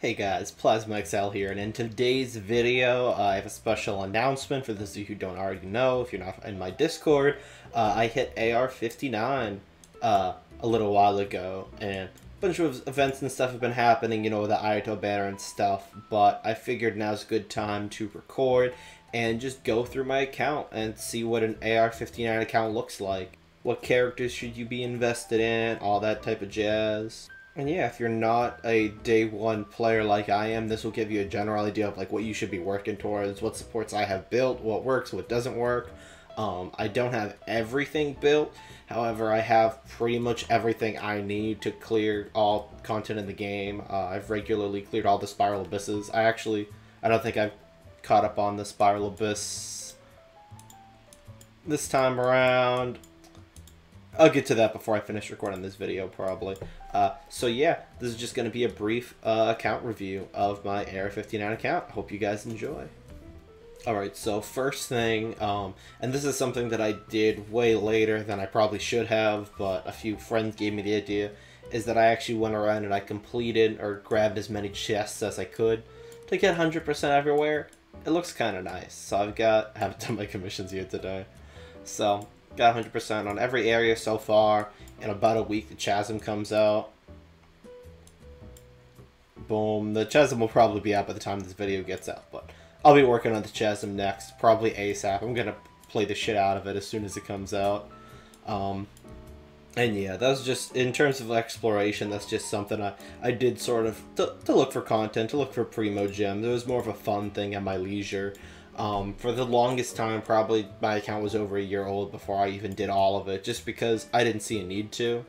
Hey guys, Plasma XL here, and in today's video, I have a special announcement for those of you who don't already know. If you're not in my Discord, I hit AR 59 a little while ago, and a bunch of events and stuff have been happening, you know, the Aito banner and stuff, but I figured now's a good time to record and just go through my account and see what an AR 59 account looks like. What characters should you be invested in, all that type of jazz. And yeah, if you're not a day one player like I am, this will give you a general idea of like what you should be working towards, what supports I have built, what works, what doesn't work. I don't have everything built, however, I have pretty much everything I need to clear all content in the game. I've regularly cleared all the Spiral Abysses. I don't think I've caught up on the Spiral Abyss this time around. I'll get to that before I finish recording this video, probably. So yeah, this is just going to be a brief account review of my AR-59 account. Hope you guys enjoy. Alright, so first thing, and this is something that I did way later than I probably should have, but a few friends gave me the idea, is that I actually went around and I completed or grabbed as many chests as I could to get 100% everywhere. It looks kind of nice. So haven't done my commissions yet today. So, got 100% on every area so far. In about a week, the Chasm comes out. Boom. The Chasm will probably be out by the time this video gets out, but I'll be working on the Chasm next, probably ASAP. I'm going to play the shit out of it as soon as it comes out. And yeah, that's just, in terms of exploration, that's just something I did sort of to look for content, to look for Primo Gems. It was more of a fun thing at my leisure. For the longest time, probably my account was over a year old before I even did all of it, just because I didn't see a need to.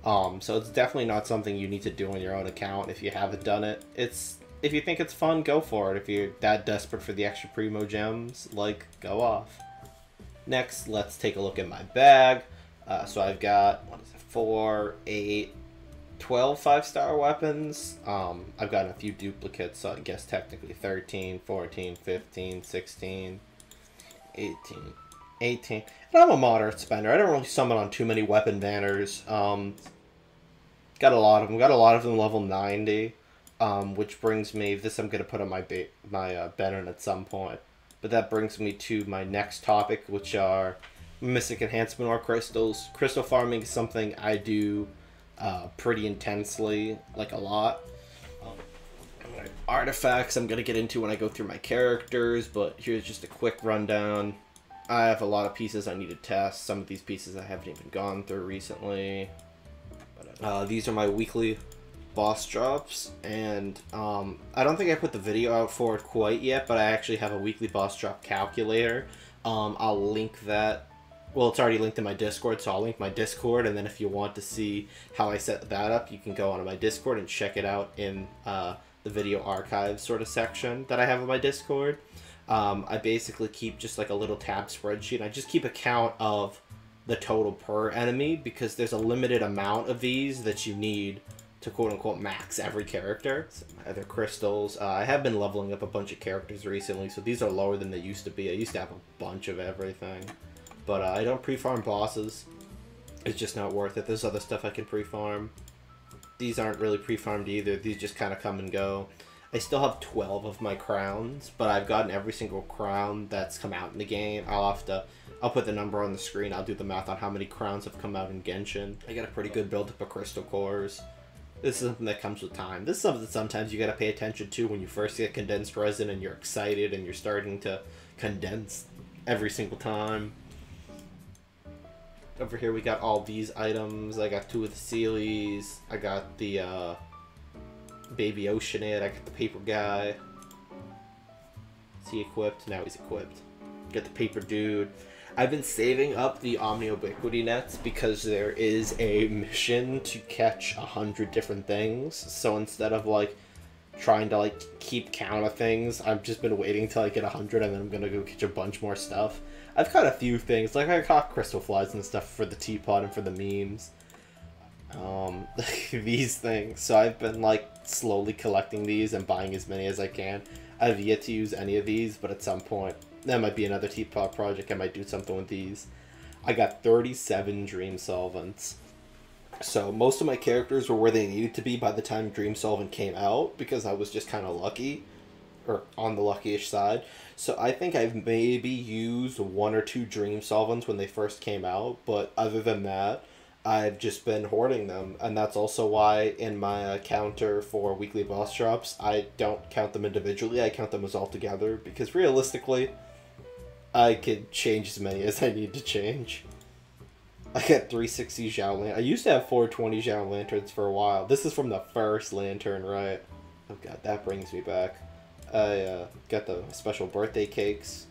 So it's definitely not something you need to do on your own account if you haven't done it. If you think it's fun, go for it. If you're that desperate for the extra Primo Gems, like, go off. Next, let's take a look at my bag. So I've got, 4, 8, 12 5-star weapons. I've gotten a few duplicates, so I guess technically 13, 14, 15, 16, 18. And I'm a moderate spender. I don't really summon on too many weapon banners. Got a lot of them. Got a lot of them level 90, which brings me, this I'm going to put on my banner at some point. But that brings me to my next topic, which are Mystic Enhancement Ore Crystals. Crystal farming is something I do pretty intensely, like a lot. Artifacts I'm going to get into when I go through my characters, but here's just a quick rundown. I have a lot of pieces I need to test. Some of these pieces I haven't even gone through recently. But, these are my weekly boss drops, and I don't think I put the video out for it quite yet, but I actually have a weekly boss drop calculator. I'll link that. Well, it's already linked in my Discord, so I'll link my Discord, and then if you want to see how I set that up, you can go onto my Discord and check it out in the video archive sort of section that I have on my Discord. I basically keep just like a little tab spreadsheet. I just keep a count of the total per enemy, because there's a limited amount of these that you need to quote-unquote max every character. So other crystals. I have been leveling up a bunch of characters recently, so these are lower than they used to be. I used to have a bunch of everything. But I don't pre-farm bosses. It's just not worth it. There's other stuff I can pre-farm. These aren't really pre-farmed either. These just kind of come and go. I still have 12 of my crowns, but I've gotten every single crown that's come out in the game. I'll put the number on the screen. I'll do the math on how many crowns have come out in Genshin. I got a pretty good build-up of crystal cores. This is something that comes with time. This is something that sometimes you gotta pay attention to when you first get condensed resin and you're excited and you're starting to condense every single time. Over here we got all these items. I got 2 of the Sealies. I got the Baby Oceanid. I got the Paper Guy. Is he equipped? Now he's equipped. Got the Paper Dude. I've been saving up the Omni-Ubiquity nets because there is a mission to catch 100 different things. So instead of like trying to like keep count of things, I've just been waiting till I get 100 and then I'm gonna go catch a bunch more stuff. I've caught a few things, like I caught crystal flies and stuff for the teapot and for the memes. These things. So I've been like slowly collecting these and buying as many as I can. I've yet to use any of these, but at some point, that might be another teapot project. I might do something with these. I got 37 dream solvents. So most of my characters were where they needed to be by the time Dream Solving came out because I was just kind of lucky, or on the lucky-ish side. So I think I've maybe used one or two Dream Solvents when they first came out, but other than that, I've just been hoarding them, and that's also why in my counter for weekly boss drops, I don't count them individually, I count them as all together, because realistically, I could change as many as I need to change. I got 360 Zhao Lantern. I used to have 420 Zhao Lanterns for a while. This is from the first Lantern, right? Oh god, that brings me back. I got the special birthday cakes.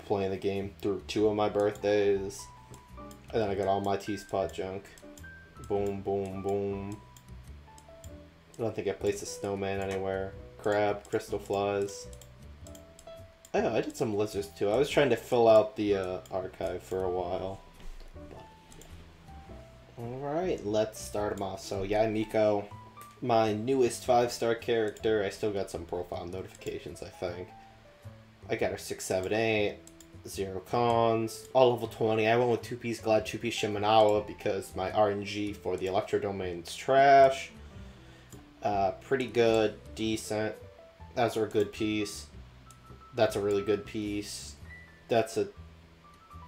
Playing the game through 2 of my birthdays. And then I got all my T-Spot junk. Boom, boom, boom. I don't think I placed a snowman anywhere. Crab, crystal flies. Oh, I did some lizards too. I was trying to fill out the archive for a while. Alright, let's start them off. So, yeah, Miko, my newest 5-star character. I still got some profile notifications, I think. I got her 6, 7, 8. 0 cons. All level 20. I went with 2-piece Glad, 2-piece Shimenawa because my RNG for the Electro Domain's trash. Pretty good. Decent. That's a good piece. That's a really good piece. That's a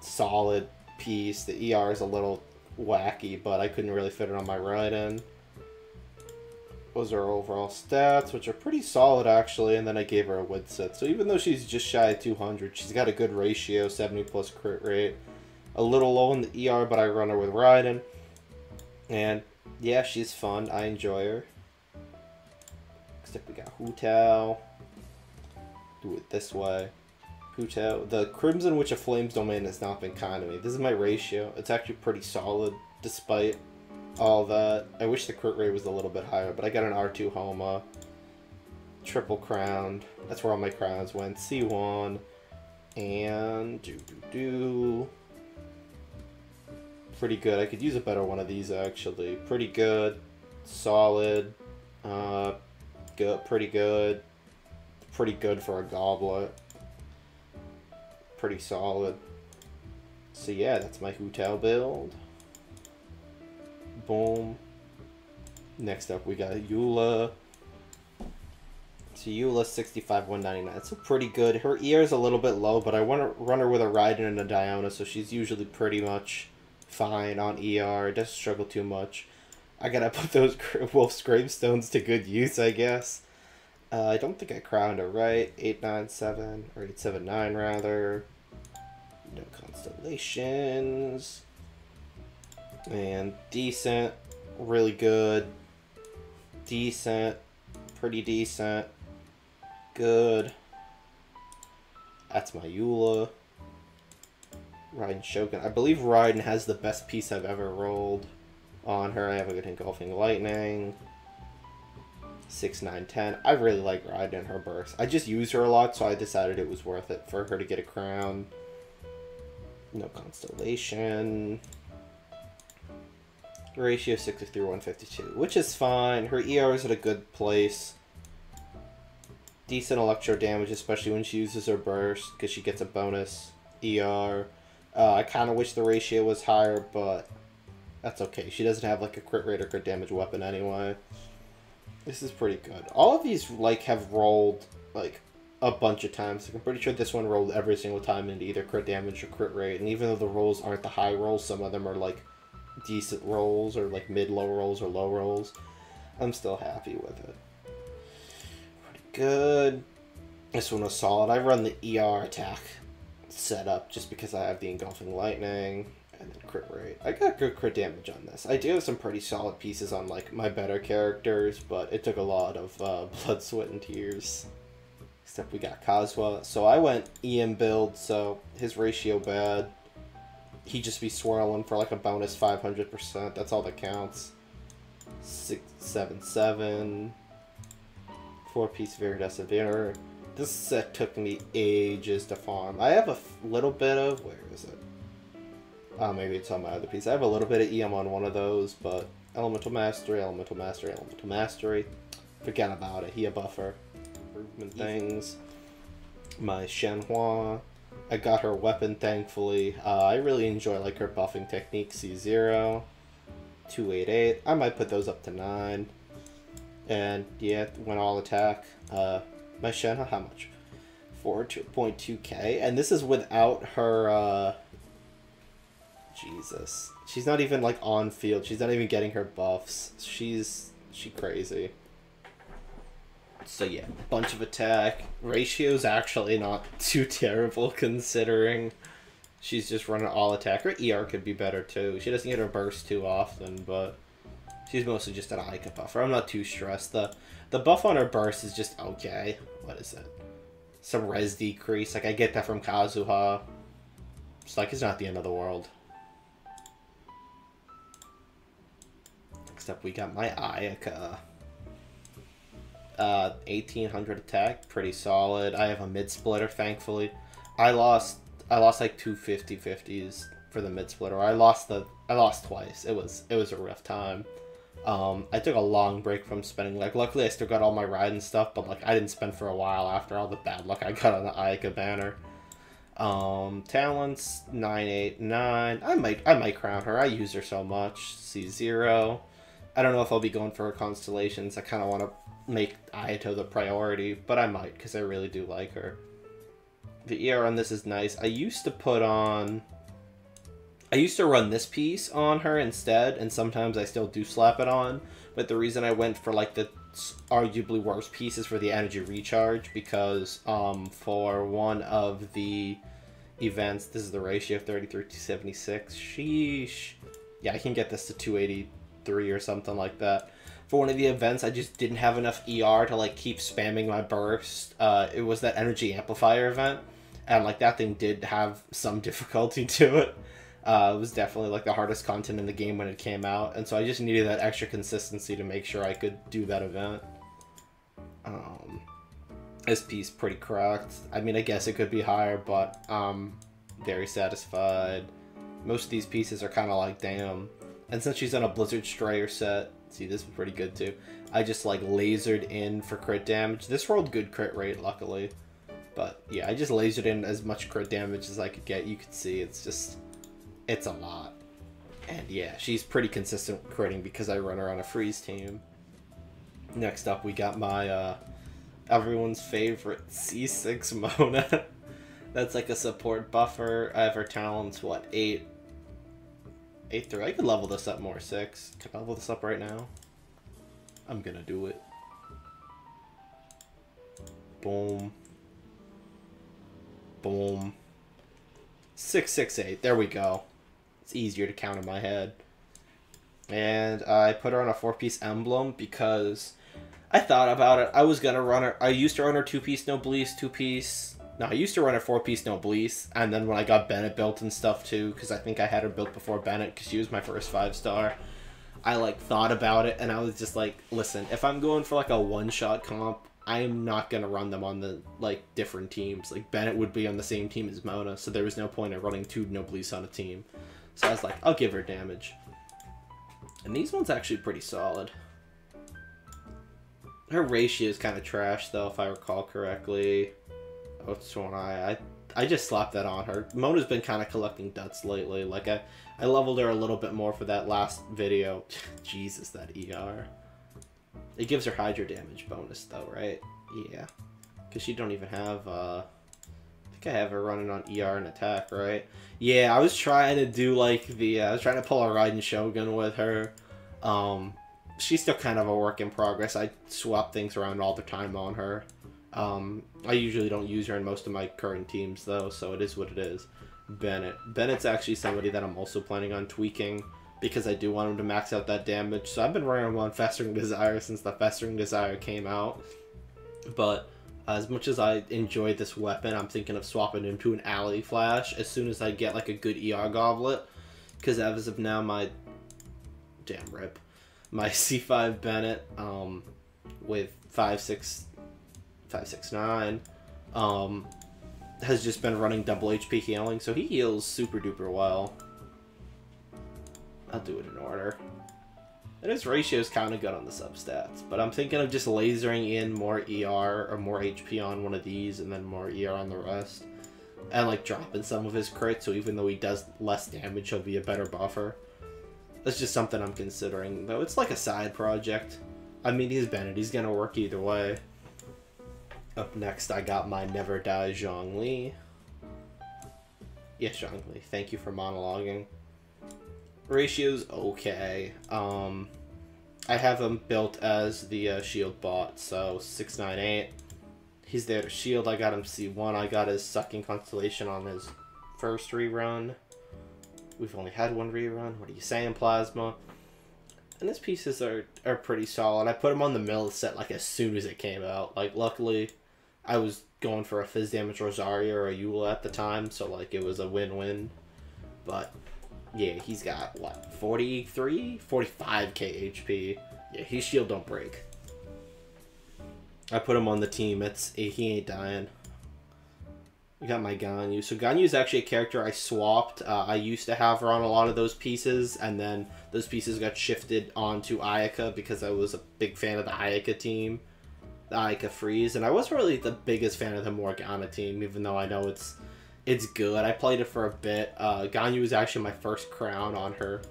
solid piece. The ER is a little wacky, but I couldn't really fit it on my ride-in. Those are overall stats, which are pretty solid actually, and then I gave her a wood set. So even though she's just shy of 200, she's got a good ratio, 70 plus crit rate. A little low in the ER, but I run her with Raiden. And yeah, she's fun. I enjoy her. Except we got Hu Tao. Do it this way. Hu Tao. The Crimson Witch of Flames domain has not been kind to me. This is my ratio. It's actually pretty solid, despite all that. I wish the crit rate was a little bit higher, but I got an R2 Homa. Triple crowned. That's where all my crowns went. C1. And pretty good. I could use a better one of these actually. Pretty good. Solid. Good. Pretty good. Pretty good for a goblet. Pretty solid. So yeah, that's my Hu Tao build. Boom. Next up, we got Eula. So Eula 65, 199. So pretty good. Her ER is a little bit low, but I want to run her with a Raiden and a Diona, so she's usually pretty much fine on ER. Doesn't struggle too much. I gotta put those Wolf's Gravestones to good use, I guess. I don't think I crowned her right. 897, or 879 rather. No constellations. And decent, really good, decent, pretty decent, good. That's my Eula. Raiden Shogun. I believe Raiden has the best piece I've ever rolled on her. I have a good Engulfing Lightning. 6, 9, 10. I really like Raiden and her bursts. I just use her a lot, so I decided it was worth it for her to get a crown. No constellation. Ratio 63, 152, which is fine. Her ER is at a good place. Decent electro damage, especially when she uses her burst, because she gets a bonus ER. I kind of wish the ratio was higher, but that's okay. She doesn't have like a crit rate or crit damage weapon anyway. This is pretty good. All of these like have rolled like a bunch of times. Like, I'm pretty sure this one rolled every single time into either crit damage or crit rate. And even though the rolls aren't the high rolls, some of them are like decent rolls or like mid-low rolls or low rolls. I'm still happy with it. Pretty good. This one was solid. I run the ER attack setup just because I have the Engulfing Lightning and then crit rate. I got good crit damage on this. I do have some pretty solid pieces on like my better characters, but it took a lot of blood, sweat, and tears. Except we got Kazuha. So I went EM build, so his ratio bad. He'd just be swirling for like a bonus 500%. That's all that counts. 6, 7, 7. 4-piece Viridescent Dinner. This set took me ages to farm. I have a little bit of... Where is it? Oh, maybe it's on my other piece. I have a little bit of EM on one of those, but... Elemental Mastery, Elemental Mastery, Elemental Mastery. Forget about it. He a buffer. Improvement things. My Shenhua. I got her weapon, thankfully. I really enjoy like her buffing technique, C0. 288. I might put those up to 9. And yeah, when all attack. My Shenhe, how much? 4.2k. And this is without her, Jesus. She's not even, like, on field. She's not even getting her buffs. She crazy. So yeah, bunch of attack. Ratio's actually not too terrible considering she's just running all attack. Her ER could be better too. She doesn't get her burst too often, but she's mostly just an Ica buffer. I'm not too stressed. The buff on her burst is just okay. What is it? Some res decrease. Like, I get that from Kazuha. It's like, it's not the end of the world. Next up, we got my Ayaka. 1800 attack, pretty solid. I have a mid splitter, thankfully. I lost like 250/50s for the mid splitter. I lost twice. It was a rough time. I took a long break from spending. Like, luckily I still got all my ride and stuff, but like I didn't spend for a while after all the bad luck I got on the Ayaka banner. Talents 989. I might crown her. I use her so much. C0. I don't know if I'll be going for her constellations. I kind of want to make Ayato the priority, but I might because I really do like her. The ER on this is nice. I used to run this piece on her instead, and sometimes I still do slap it on, but the reason I went for like the arguably worst piece is for the energy recharge, because for one of the events, this is the ratio of 33 to 76. Sheesh. Yeah, I can get this to 283 or something like that. For one of the events, I just didn't have enough ER to like keep spamming my burst. It was that energy amplifier event, and like that thing did have some difficulty to it. It was definitely like the hardest content in the game when it came out, and so I just needed that extra consistency to make sure I could do that event. This piece pretty cracked. I mean, I guess it could be higher, but very satisfied. Most of these pieces are kind of like, damn. And since she's on a Blizzard Strayer set, see, this is pretty good too. I just like lasered in for crit damage. This rolled good crit rate, luckily. But yeah, I just lasered in as much crit damage as I could get. You could see it's a lot. And yeah, she's pretty consistent critting because I run her on a freeze team. Next up, we got my everyone's favorite C6 Mona. That's like a support buffer. I have her talents, what, 8 through. I could level this up more, 6. Can I level this up right now? I'm gonna do it. Boom. Boom. 668. There we go. It's easier to count in my head. And I put her on a 4-piece emblem because I thought about it. I was gonna run her. I used to run her 2-piece Noblesse, 2-piece. No, I used to run her 4-piece Noblesse, and then when I got Bennett built and stuff too, because I think I had her built before Bennett, because she was my first 5-star, I like thought about it, and I was just like, listen, if I'm going for like a one-shot comp, I'm not gonna run them on the like different teams. Like Bennett would be on the same team as Mona, so there was no point in running 2 Noblesse on a team. So I was like, I'll give her damage. And these ones actually pretty solid. Her ratio is kind of trash though, if I recall correctly. What's one I just slapped that on her. Mona's been kind of collecting duts lately. Like I leveled her a little bit more for that last video. Jesus, that ER. It gives her Hydra damage bonus though, right? Yeah, because she don't even have. I think I have her running on ER and attack, right? Yeah, I was trying to do like the. I was trying to pull a Raiden Shogun with her. She's still kind of a work in progress. I swap things around all the time on her. I usually don't use her in most of my current teams, though, so it is what it is. Bennett's actually somebody that I'm also planning on tweaking, because I do want him to max out that damage. So I've been running him on Festering Desire since the Festering Desire came out. But as much as I enjoy this weapon, I'm thinking of swapping him to an Alley Flash as soon as I get like a good ER Goblet. Because as of now, my C5 Bennett with 569 has just been running double HP healing, so he heals super duper well. I'll do it in order. And his ratio is kind of good on the substats, but I'm thinking of just lasering in more ER or more HP on one of these and then more ER on the rest. And like dropping some of his crits, so even though he does less damage, he'll be a better buffer. That's just something I'm considering, though. It's like a side project. I mean, he's Bennett. He's gonna work either way. Up next, I got my Never Die Zhongli. Yes, Zhongli. Thank you for monologuing. Ratio's okay. I have him built as the shield bot, so 698. He's there to shield. I got him C1. I got his Sucking Constellation on his first rerun. We've only had one rerun. What are you saying, Plasma? And his pieces are pretty solid. I put him on the mill set like as soon as it came out. Like, luckily, I was going for a Fizz Damage Rosario or a Eula at the time, so like it was a win-win. But yeah, he's got what, 43, 45k HP. Yeah, his shield don't break. I put him on the team. He ain't dying. We got my Ganyu. So Ganyu is actually a character I swapped. I used to have her on a lot of those pieces, and then those pieces got shifted onto Ayaka because I was a big fan of the Ayaka team, the Ayaka Freeze, and I wasn't really the biggest fan of the Morgana team, even though I know it's good. I played it for a bit. Ganyu was actually my first crown on her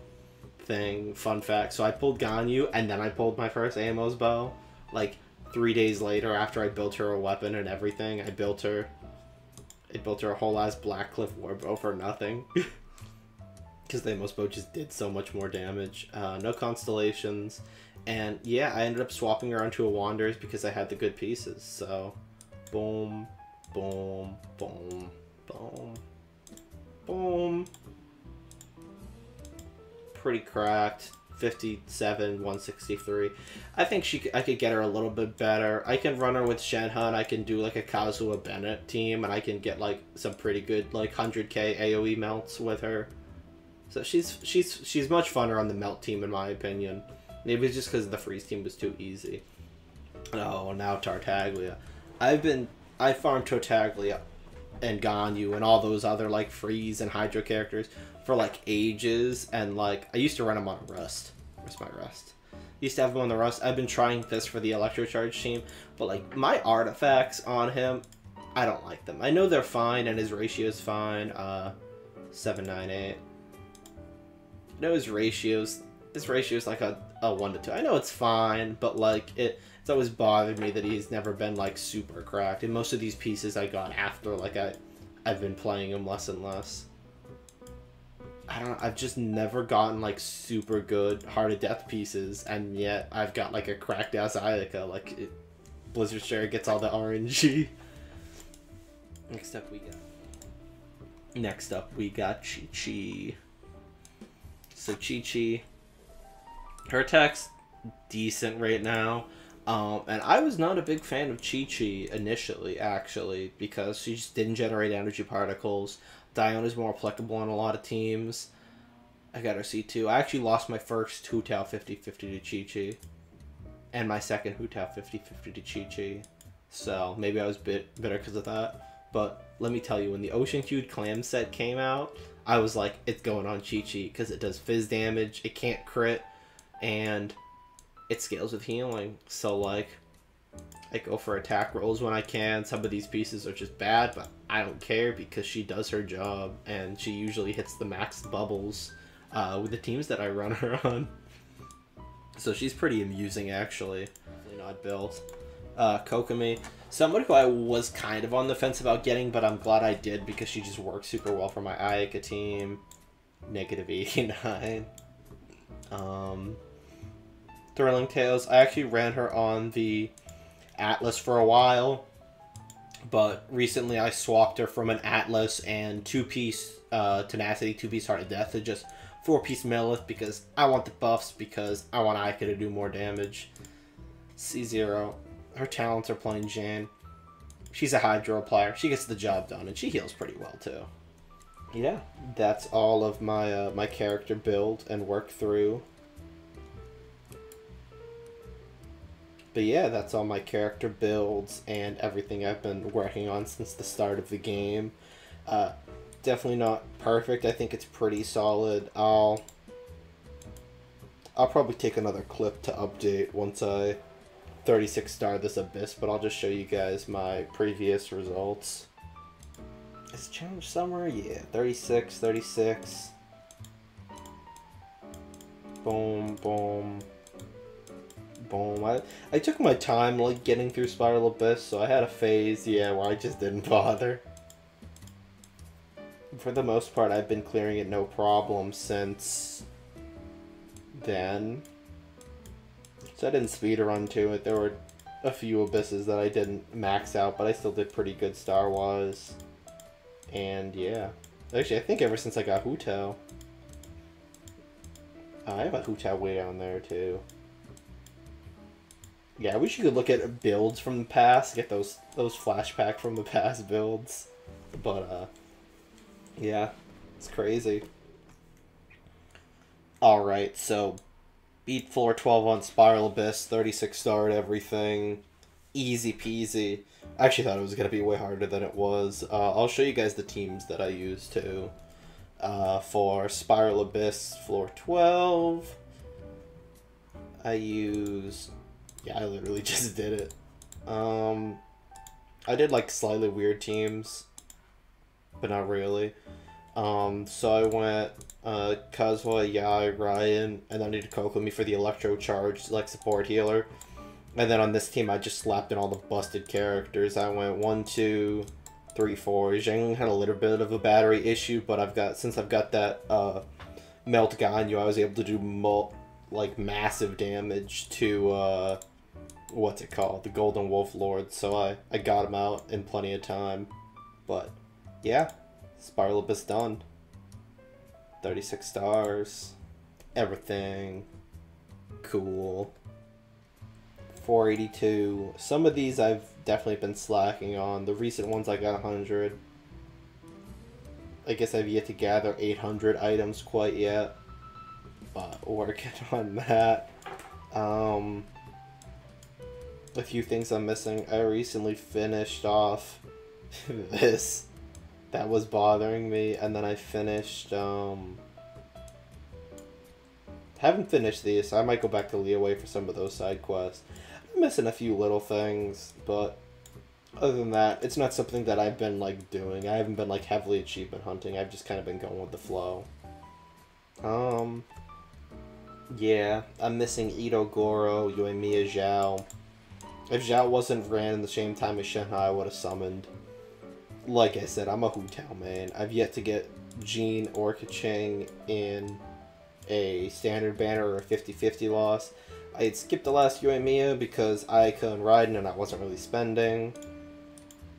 thing. Fun fact. So I pulled Ganyu, and then I pulled my first Amos bow. Like 3 days later, after I built her a weapon and everything, I built her a whole ass Blackcliff Warbow for nothing. Because the Amos bow just did so much more damage. No constellations. And yeah, I ended up swapping her onto a Wanderers because I had the good pieces. So, boom, boom, boom, boom, boom. Pretty cracked. 57, 163. I think I could get her a little bit better. I can run her with Shenhe, I can do like a Kazuha Bennett team, and I can get like some pretty good like 100k AoE melts with her. So she's much funner on the melt team in my opinion. Maybe it's just because the freeze team was too easy. Oh, now Tartaglia. I farmed Tartaglia and Ganyu and all those other like freeze and hydro characters for like ages, and like I used to run him on Rust. Where's my Rust? Used to have him on the Rust. I've been trying this for the Electrocharge team, but like my artifacts on him, I don't like them. I know they're fine and his ratio is fine. 798. I know his ratio's like a 1 to 2. I know it's fine, but like it's always bothered me that he's never been like super cracked. And most of these pieces I got after like I've been playing him less and less. I don't know, I've just never gotten like super good Heart of Death pieces, and yet I've got like a cracked ass Ayaka. Like Blizzard Share gets all the RNG. Next up we got Chi-Chi. So Chi-Chi, her attack's decent right now. And I was not a big fan of Chi-Chi initially, actually, because she just didn't generate energy particles. Diona's more applicable on a lot of teams. I got her C2. I actually lost my first Hu Tao 50-50 to Chi-Chi. And my second Hu Tao 50-50 to Chi-Chi. So, maybe I was bitter because of that. But, let me tell you, when the Ocean Hued Clam set came out, I was like, it's going on Chi-Chi, because it does fizz damage, it can't crit, and it scales with healing. So, like, I go for attack rolls when I can. Some of these pieces are just bad, but I don't care because she does her job, and she usually hits the max bubbles with the teams that I run her on. So she's pretty amusing, actually. Not built. Kokomi, someone who I was kind of on the fence about getting, but I'm glad I did because she just works super well for my Ayaka team. Negative 89. Thrilling Tales, I actually ran her on the Atlas for a while, but recently I swapped her from an Atlas and 2-piece Tenacity, 2-piece Heart of Death to just 4-piece Melith because I want the buffs, because I want Ayaka to do more damage. C0, her talents are plain Jane. She's a Hydro player. She gets the job done, and she heals pretty well too. Yeah, that's all of my my character build and work through. But yeah, that's all my character builds and everything I've been working on since the start of the game. Definitely not perfect. I think it's pretty solid. I'll probably take another clip to update once I 36 star this Abyss, but I'll just show you guys my previous results. Is it challenge somewhere? Yeah, 36, 36. Boom, boom, boom. I took my time, like, getting through Spiral Abyss, so I had a phase, yeah, where I just didn't bother. For the most part, I've been clearing it no problem since then. So I didn't speedrun to it. There were a few abysses that I didn't max out, but I still did pretty good star-wise. And yeah. Actually, I think ever since I got Hu Tao. I have a Hu Tao way down there, too. Yeah, I wish you could look at builds from the past, get those flashback from the past builds. But, yeah, it's crazy. Alright, so beat floor 12 on Spiral Abyss, 36 starred everything. Easy peasy. I actually thought it was going to be way harder than it was. I'll show you guys the teams that I used too. For Spiral Abyss floor 12, I used... Yeah, I literally just did it. I did like slightly weird teams, but not really. So I went Kazuha, Yai, Ryan, and then I needed Kokomi for the Electro Charge, like support healer. And then on this team, I just slapped in all the busted characters. I went 1, 2, 3, 4. Zheng had a little bit of a battery issue, but since I've got that Melt Ganyu, I was able to do massive damage to what's it called, the Golden Wolf Lord. So I got him out in plenty of time. But yeah, Spiral Abyss done. 36 stars. Everything. Cool. 482. Some of these I've definitely been slacking on. The recent ones I got 100. I guess I've yet to gather 800 items quite yet. But working on that. A few things I'm missing. I recently finished off this. That was bothering me, and then I finished, haven't finished these, so I might go back to Leeway for some of those side quests. I'm missing a few little things, but other than that, it's not something that I've been, like, doing. I haven't been, like, heavily achievement hunting. I've just kind of been going with the flow. Yeah, I'm missing Ito, Goro, Yoimiya, Zhao. If Zhao wasn't ran in the same time as Shenhai, I would have summoned. Like I said, I'm a Hu Tao man. I've yet to get Jean or Keqing in a standard banner or a 50-50 loss. I had skipped the last Yoimiya because Ayaka and Raiden and I wasn't really spending.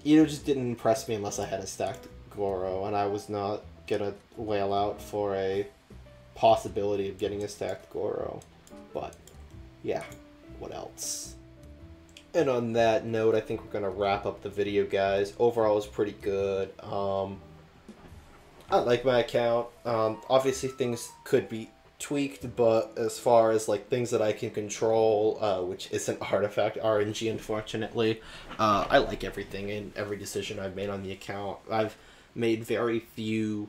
Ito just didn't impress me unless I had a stacked Goro, and I was not gonna wail out for a possibility of getting a stacked Goro. But, yeah, what else? And on that note, I think we're going to wrap up the video, guys. Overall, it was pretty good. I like my account. Obviously, things could be tweaked, but as far as like things that I can control, which isn't artifact RNG, unfortunately, I like everything and every decision I've made on the account. I've made very few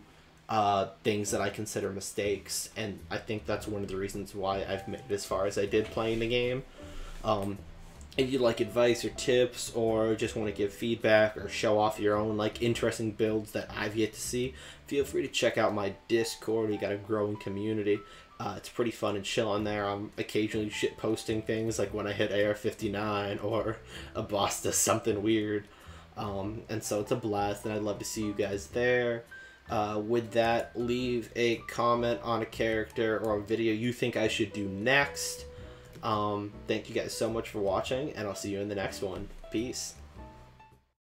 things that I consider mistakes, and I think that's one of the reasons why I've made it as far as I did playing the game. If you'd like advice or tips, or just want to give feedback or show off your own like interesting builds that I've yet to see, feel free to check out my Discord. We got a growing community. It's pretty fun and chill on there. I'm occasionally shit posting things like when I hit AR-59 or a boss does something weird. And so it's a blast, and I'd love to see you guys there. With that, leave a comment on a character or a video you think I should do next. Thank you guys so much for watching, and I'll see you in the next one. Peace.